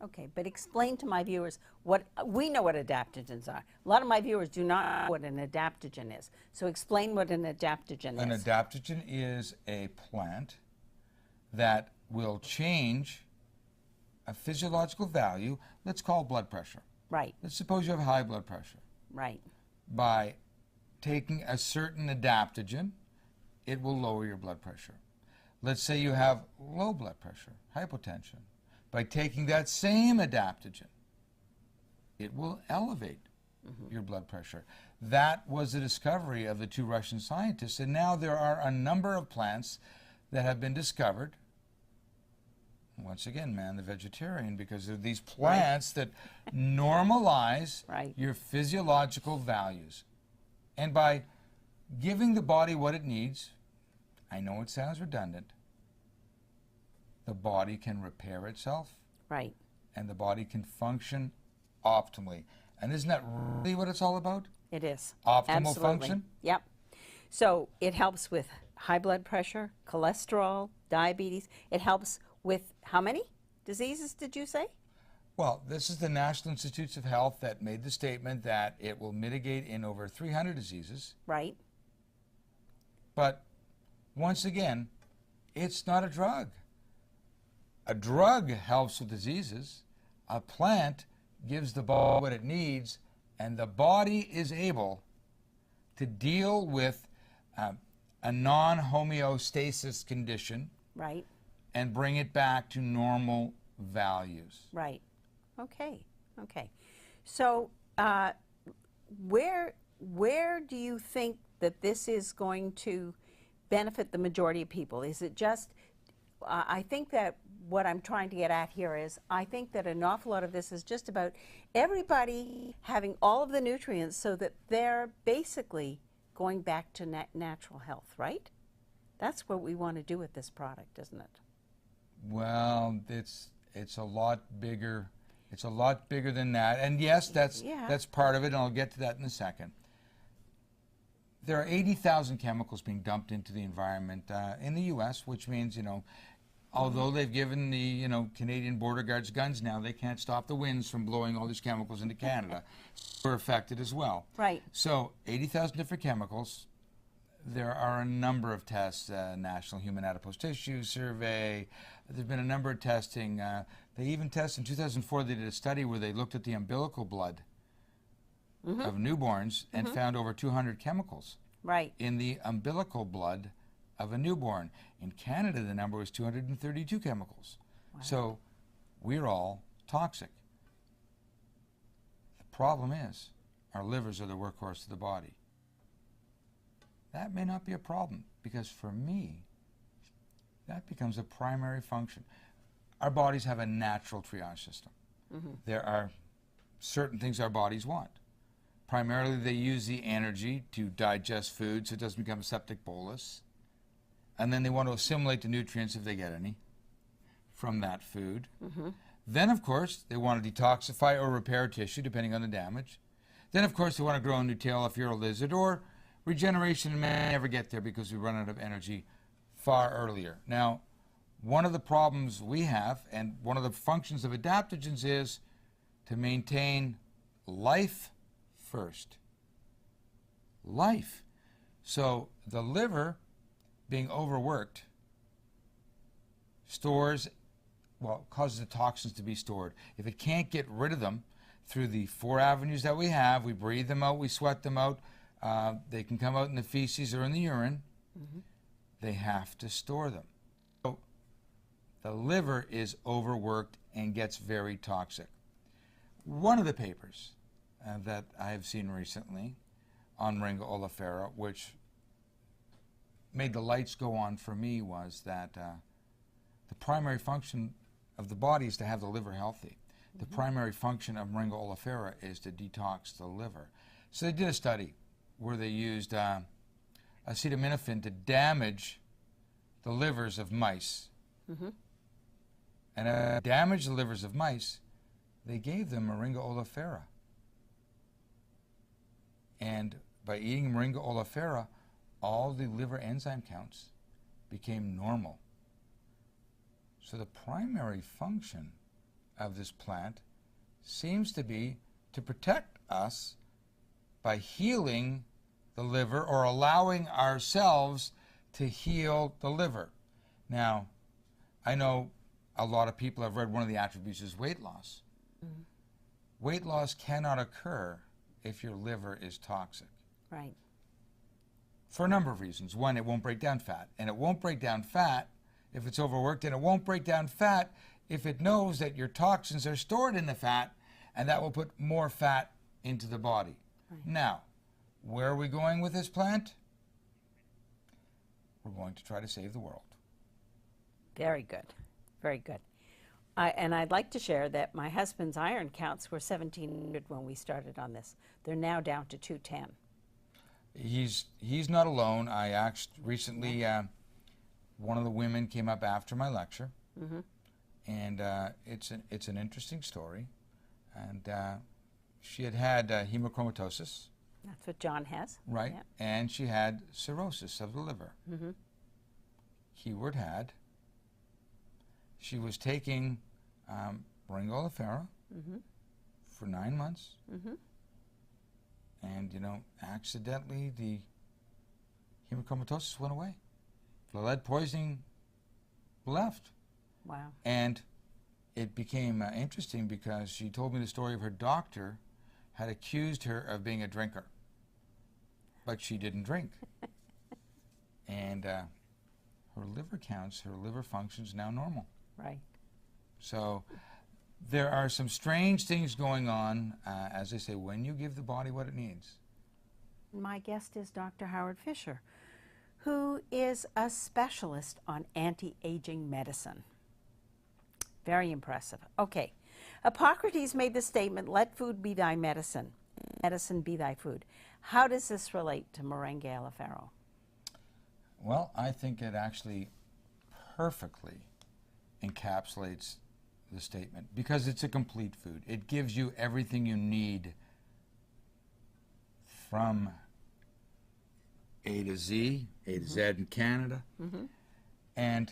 Okay, but explain to my viewers what we know what adaptogens are. A lot of my viewers do not know what an adaptogen is. So explain what an adaptogen An is. adaptogen is a plant that will change a physiological value, let's call blood pressure. Right, Let's suppose you have high blood pressure. right, By taking a certain adaptogen, it will lower your blood pressure. Let's say you have low blood pressure, hypotension. By taking that same adaptogen, it will elevate your blood pressure. That was the discovery of the two Russian scientists, and now there are a number of plants that have been discovered. Once again, man, the vegetarian, because they're these plants that normalize your physiological values. And by giving the body what it needs, I know it sounds redundant, the body can repair itself. right. And the body can function optimally. And isn't that really what it's all about? It is. Optimal Absolutely. function? Yep. So it helps with high blood pressure, cholesterol, diabetes. It helps with how many diseases did you say? Well, this is the National Institutes of Health that made the statement that it will mitigate in over 300 diseases. Right. But once again, it's not a drug. A drug helps with diseases. A plant gives the body what it needs, and the body is able to deal with a non-homeostasis condition, Right. and bring it back to normal values. Right. Okay. Okay. So where do you think that this is going to benefit the majority of people? Is it just, I think that what I'm trying to get at here is, I think that an awful lot of this is just about everybody having all of the nutrients so that they're basically going back to natural health, right? That's what we want to do with this product, isn't it? Well, it's a lot bigger. It's a lot bigger than that. And yes, that's part of it, and I'll get to that in a second. There are 80,000 chemicals being dumped into the environment in the U.S., which means, although they've given the, Canadian border guards guns now, they can't stop the winds from blowing all these chemicals into Canada. We're affected as well. Right. So 80,000 different chemicals. There are a number of tests, National Human Adipose Tissue Survey. There's been a number of testing. They even tested, in 2004, they did a study where they looked at the umbilical blood of newborns and found over 200 chemicals in the umbilical blood of a newborn. In Canada, the number was 232 chemicals. Wow. So we're all toxic. The problem is our livers are the workhorse of the body. That may not be a problem, because for me, that becomes a primary function. Our bodies have a natural triage system. There are certain things our bodies want. Primarily, they use the energy to digest food so it doesn't become a septic bolus. And then they want to assimilate the nutrients, if they get any, from that food. Then, of course, they want to detoxify or repair tissue, depending on the damage. Then, of course, they want to grow a new tail if you're a lizard, or regeneration may never get there because we run out of energy far earlier. Now, one of the problems we have, and one of the functions of adaptogens, is to maintain life first. Life. So the liver, being overworked, causes the toxins to be stored. If it can't get rid of them through the 4 avenues that we have, we breathe them out, we sweat them out, they can come out in the feces or in the urine, they have to store them. So the liver is overworked and gets very toxic. One of the papers that I have seen recently on Moringa Oleifera, which made the lights go on for me, was that the primary function of the body is to have the liver healthy. The primary function of Moringa Oleifera is to detox the liver. So they did a study where they used acetaminophen to damage the livers of mice. And to damage the livers of mice, they gave them Moringa Oleifera. And by eating Moringa Oleifera, all the liver enzyme counts became normal. So the primary function of this plant seems to be to protect us by healing the liver, or allowing ourselves to heal the liver. Now, I know a lot of people have read one of the attributes is weight loss. Mm-hmm. Weight loss cannot occur if your liver is toxic. Right. For a number of reasons. One, it won't break down fat. And it won't break down fat if it's overworked. And it won't break down fat if it knows that your toxins are stored in the fat, and that will put more fat into the body. Right. Now, where are we going with this plant? We're going to try to save the world. Very good. Very good. And I'd like to share that my husband's iron counts were 1,700 when we started on this. They're now down to 210. He's not alone. I asked recently, one of the women came up after my lecture, mm-hmm. and it's an interesting story. And she had hemochromatosis. That's what John has. Right. Yeah. And she had cirrhosis of the liver. Mm-hmm. Keyword had. She was taking Moringa Oleifera mm-hmm. for 9 months. Mm-hmm. And, you know, accidentally the hemochromatosis went away. The lead poisoning left. Wow. And it became interesting because she told me the story of her doctor had accused her of being a drinker. But she didn't drink. And her liver counts, her liver functions now normal. Right. So there are some strange things going on, as I say, when you give the body what it needs. My guest is Dr. Howard Fisher, who is a specialist on anti-aging medicine. Very impressive. Okay. Hippocrates made the statement, let food be thy medicine, medicine be thy food. How does this relate to Moringa Oleifera? Well, I think it actually perfectly encapsulates the statement because it's a complete food. It gives you everything you need from A to Z, A to mm-hmm. Z in Canada. Mm-hmm. And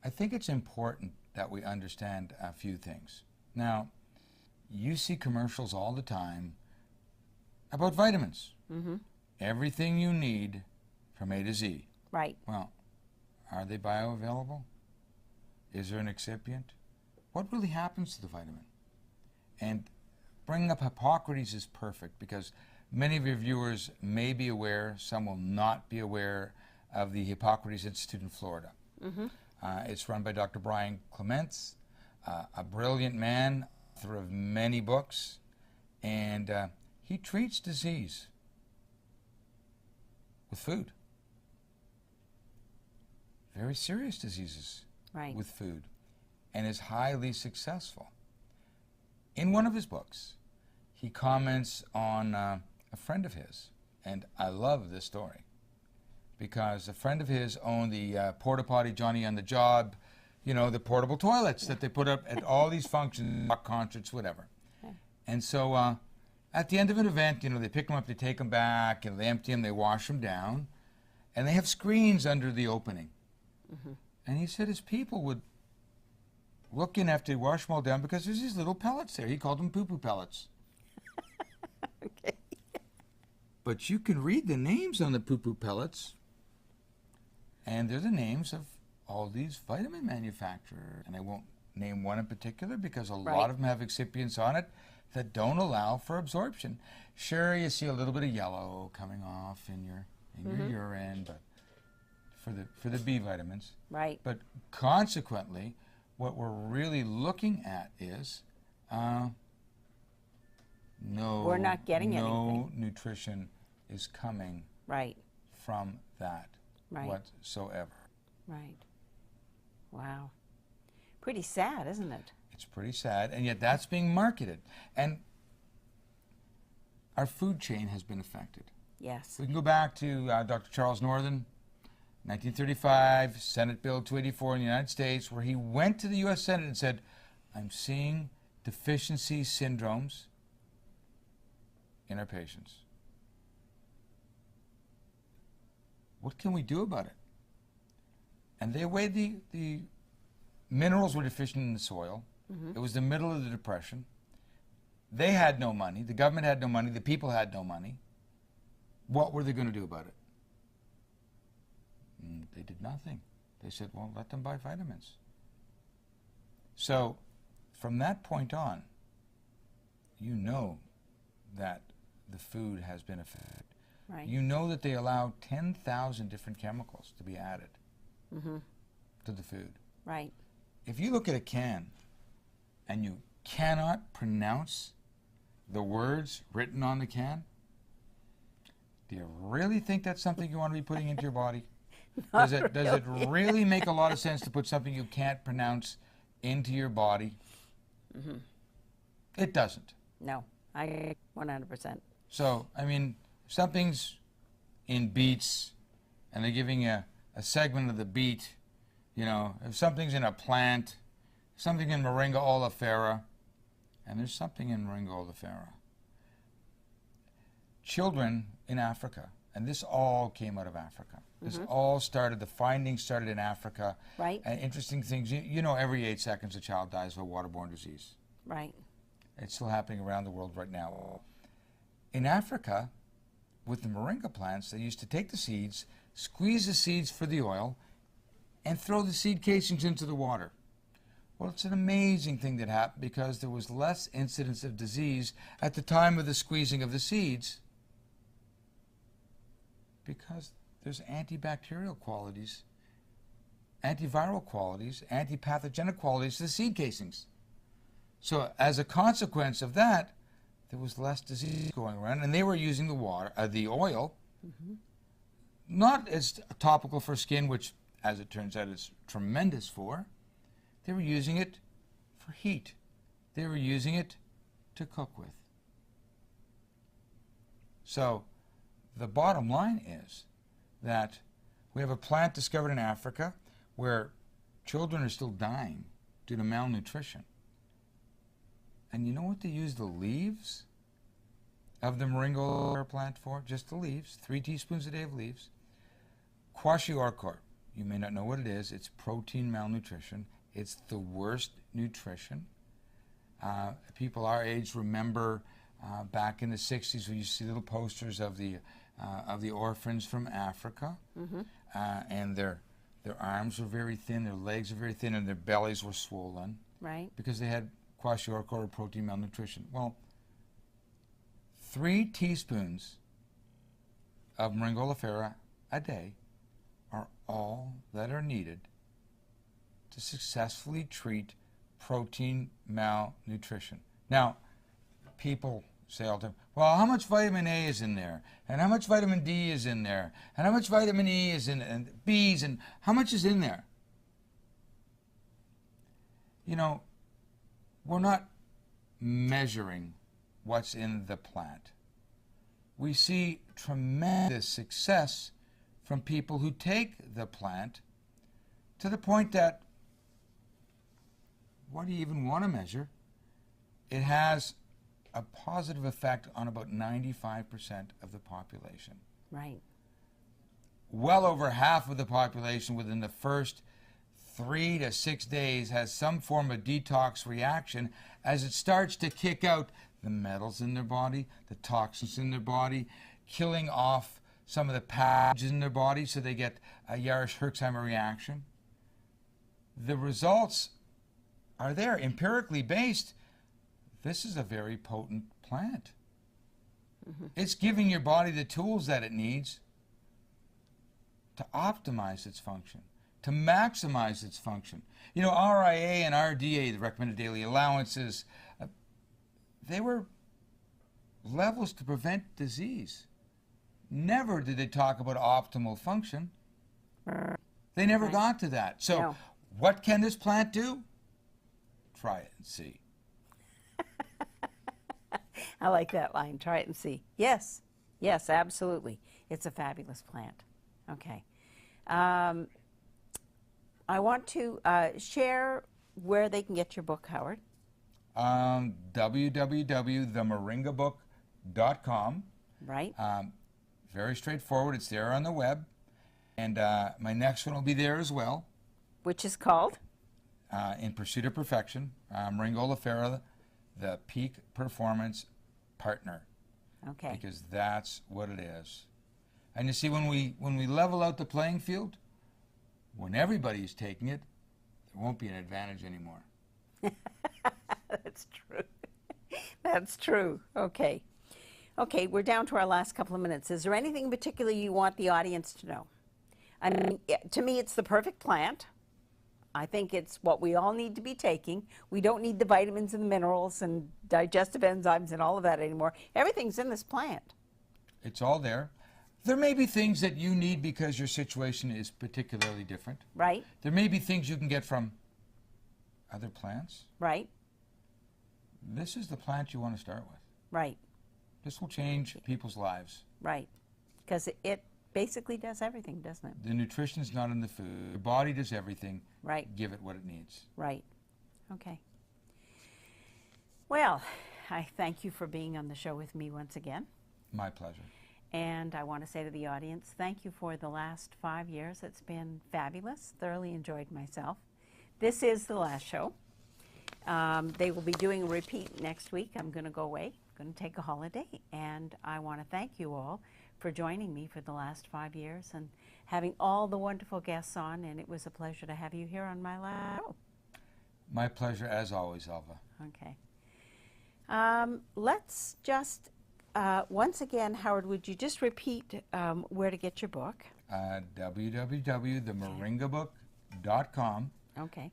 I think it's important that we understand a few things. Now, you see commercials all the time about vitamins. Mm-hmm. Everything you need from A to Z. Right. Well, are they bioavailable? Is there an excipient? What really happens to the vitamin? And bringing up Hippocrates is perfect because many of your viewers may be aware, some will not be aware of the Hippocrates Institute in Florida. Mm-hmm. It's run by Dr. Brian Clements, a brilliant man, author of many books, and he treats disease with food. Very serious diseases right. with food, and is highly successful. In one of his books, he comments on a friend of his, and I love this story because a friend of his owned the porta potty Johnny on the Job, you know, the portable toilets that they put up at all these functions, rock concerts, whatever. Okay. And so at the end of an event, you know, they pick them up, they take them back, and they empty them, they wash them down, and they have screens under the opening. Mm-hmm. And he said his people would look in after they wash them all down because there's these little pellets there. He called them poo-poo pellets. Okay. But you can read the names on the poo-poo pellets, and they're the names of all these vitamin manufacturers. And I won't name one in particular because a lot of them have excipients on it that don't allow for absorption. Sure, you see a little bit of yellow coming off in your mm-hmm. your urine, but for the B vitamins. Right. But consequently, what we're really looking at is we're not getting anything. No nutrition is coming right. from that right. whatsoever. Right. Wow. Pretty sad, isn't it? It's pretty sad, and yet that's being marketed. And our food chain has been affected. Yes. We can go back to Dr. Charles Northern, 1935, Senate Bill 284 in the United States, where he went to the U.S. Senate and said, I'm seeing deficiency syndromes in our patients. What can we do about it? And they weighed the minerals were deficient in the soil, It was the middle of the Depression. They had no money. The government had no money. The people had no money. What were they going to do about it? They did nothing. They said, well, let them buy vitamins. So from that point on, you know that the food has been affected. Right. You know that they allow 10,000 different chemicals to be added to the food. Right. If you look at a can and you cannot pronounce the words written on the can, do you really think that's something you want to be putting into your body? Does it really make a lot of sense to put something you can't pronounce into your body? It doesn't. No, I agree 100%. So, I mean, if something's in beets and they're giving a segment of the beet, you know, if something's in a plant, something in Moringa Oleifera, and there's something in Moringa Oleifera. Children in Africa, and this all came out of Africa. This all started, the findings started in Africa. Right. And interesting things, you know, every 8 seconds a child dies of a waterborne disease. Right. It's still happening around the world right now. In Africa, with the moringa plants, they used to take the seeds, squeeze the seeds for the oil, and throw the seed casings into the water. Well, it's an amazing thing that happened because there was less incidence of disease at the time of the squeezing of the seeds because there's antibacterial qualities, antiviral qualities, antipathogenic qualities to the seed casings. So as a consequence of that, there was less disease going around, and they were using the oil, not as topical for skin, which, as it turns out, is tremendous for. They were using it for heat. They were using it to cook with. So the bottom line is that we have a plant discovered in Africa where children are still dying due to malnutrition. And you know what they use the leaves of the Moringa Oleifera plant for? Just the leaves, 3 teaspoons a day of leaves. Kwashiorkor, you may not know what it is. It's protein malnutrition. It's the worst nutrition. People our age remember back in the 60s when you see little posters of the orphans from Africa, and their arms were very thin, their legs were very thin, and their bellies were swollen. Right. Because they had kwashiorkor or protein malnutrition. Well, 3 teaspoons of Moringa Oleifera a day are all that are needed to successfully treat protein malnutrition. Now, people say all the time, well, how much vitamin A is in there? And how much vitamin D is in there? And how much vitamin E is in, and B's, and how much is in there? You know, we're not measuring what's in the plant. We see tremendous success from people who take the plant to the point that, what do you even want to measure? It has a positive effect on about 95% of the population. Right. Well over half of the population within the first 3 to 6 days has some form of detox reaction as it starts to kick out the metals in their body, the toxins in their body, killing off some of the pathogens in their body so they get a Jarisch-Herxheimer reaction. The results are there, empirically based. This is a very potent plant. It's giving your body the tools that it needs to optimize its function, to maximize its function. You know, RIA and RDA, the recommended daily allowances, they were levels to prevent disease. Never did they talk about optimal function. They never got to that. So what can this plant do? Try it and see. I like that line. Try it and see. Yes. Yes, absolutely. It's a fabulous plant. Okay. I want to share where they can get your book, Howard. www.themoringabook.com. Right. Very straightforward. It's there on the web. And my next one will be there as well. Which is called? in pursuit of perfection. Moringa Oleifera, the peak performance partner. Okay. Because that's what it is. And you see, when we level out the playing field, when everybody's taking it, there won't be an advantage anymore. That's true. That's true. Okay. Okay, we're down to our last couple of minutes. Is there anything in particular you want the audience to know? I mean, to me, it's the perfect plant. I think it's what we all need to be taking. We don't need the vitamins and the minerals and digestive enzymes and all of that anymore. Everything's in this plant. It's all there. There may be things that you need because your situation is particularly different. Right. There may be things you can get from other plants. Right. This is the plant you want to start with. Right. This will change people's lives. Right. Because it basically does everything, doesn't it? The nutrition is not in the food. The body does everything. Right. Give it what it needs. Right. Okay. Well, I thank you for being on the show with me once again. My pleasure. And I want to say to the audience, thank you for the last 5 years. It's been fabulous. Thoroughly enjoyed myself. This is the last show. They will be doing a repeat next week. I'm going to go away. I'm going to take a holiday. And I want to thank you all for joining me for the last 5 years and having all the wonderful guests on. And it was a pleasure to have you here on my last show. My pleasure, as always, Alva. Okay. Let's just, once again, Howard, would you just repeat where to get your book? www.themoringabook.com. Okay.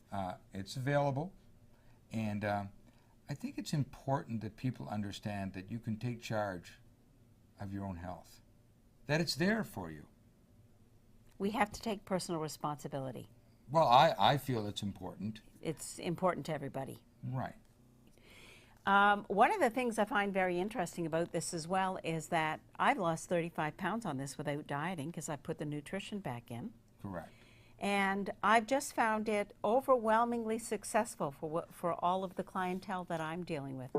It's available. And I think it's important that people understand that you can take charge of your own health, that it's there for you. We have to take personal responsibility. Well, I feel it's important. It's important to everybody. Right. One of the things I find very interesting about this as well is that I've lost 35 pounds on this without dieting because I put the nutrition back in. Correct. And I've just found it overwhelmingly successful for all of the clientele that I'm dealing with.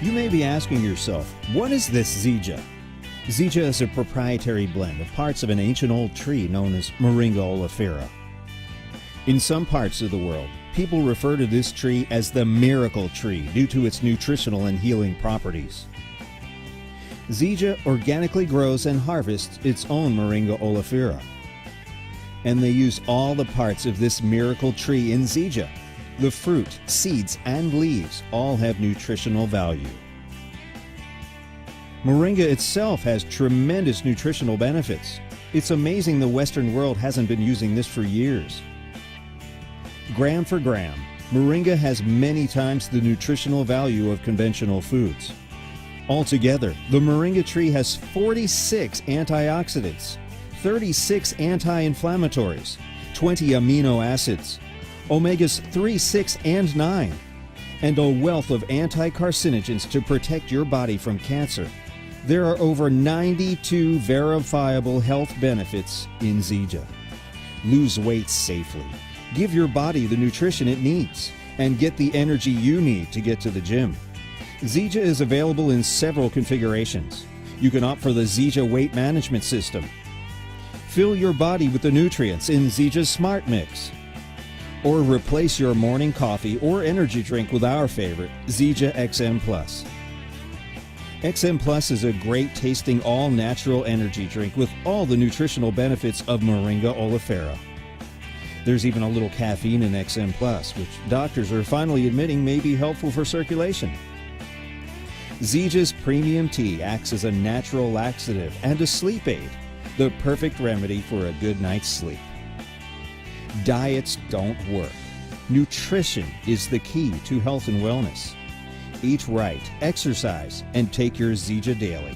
You may be asking yourself, what is this Zija? Zija is a proprietary blend of parts of an ancient old tree known as Moringa Oleifera. In some parts of the world, people refer to this tree as the miracle tree due to its nutritional and healing properties. Zija organically grows and harvests its own Moringa Oleifera. And they use all the parts of this miracle tree in Zija. The fruit, seeds, and leaves all have nutritional value. Moringa itself has tremendous nutritional benefits. It's amazing the Western world hasn't been using this for years. Gram for gram, Moringa has many times the nutritional value of conventional foods. Altogether, the Moringa tree has 46 antioxidants, 36 anti-inflammatories, 20 amino acids, omegas 3, 6, and 9, and a wealth of anti-carcinogens to protect your body from cancer. There are over 92 verifiable health benefits in Zija. Lose weight safely, give your body the nutrition it needs, and get the energy you need to get to the gym. Zija is available in several configurations. You can opt for the Zija Weight Management System. Fill your body with the nutrients in Zija's Smart Mix. Or replace your morning coffee or energy drink with our favorite, Zija XM Plus. XM Plus is a great tasting all-natural energy drink with all the nutritional benefits of Moringa Oleifera. There's even a little caffeine in XM Plus, which doctors are finally admitting may be helpful for circulation. Zija's premium tea acts as a natural laxative and a sleep aid, the perfect remedy for a good night's sleep. Diets don't work. Nutrition is the key to health and wellness. Eat right, exercise, and take your Zija daily.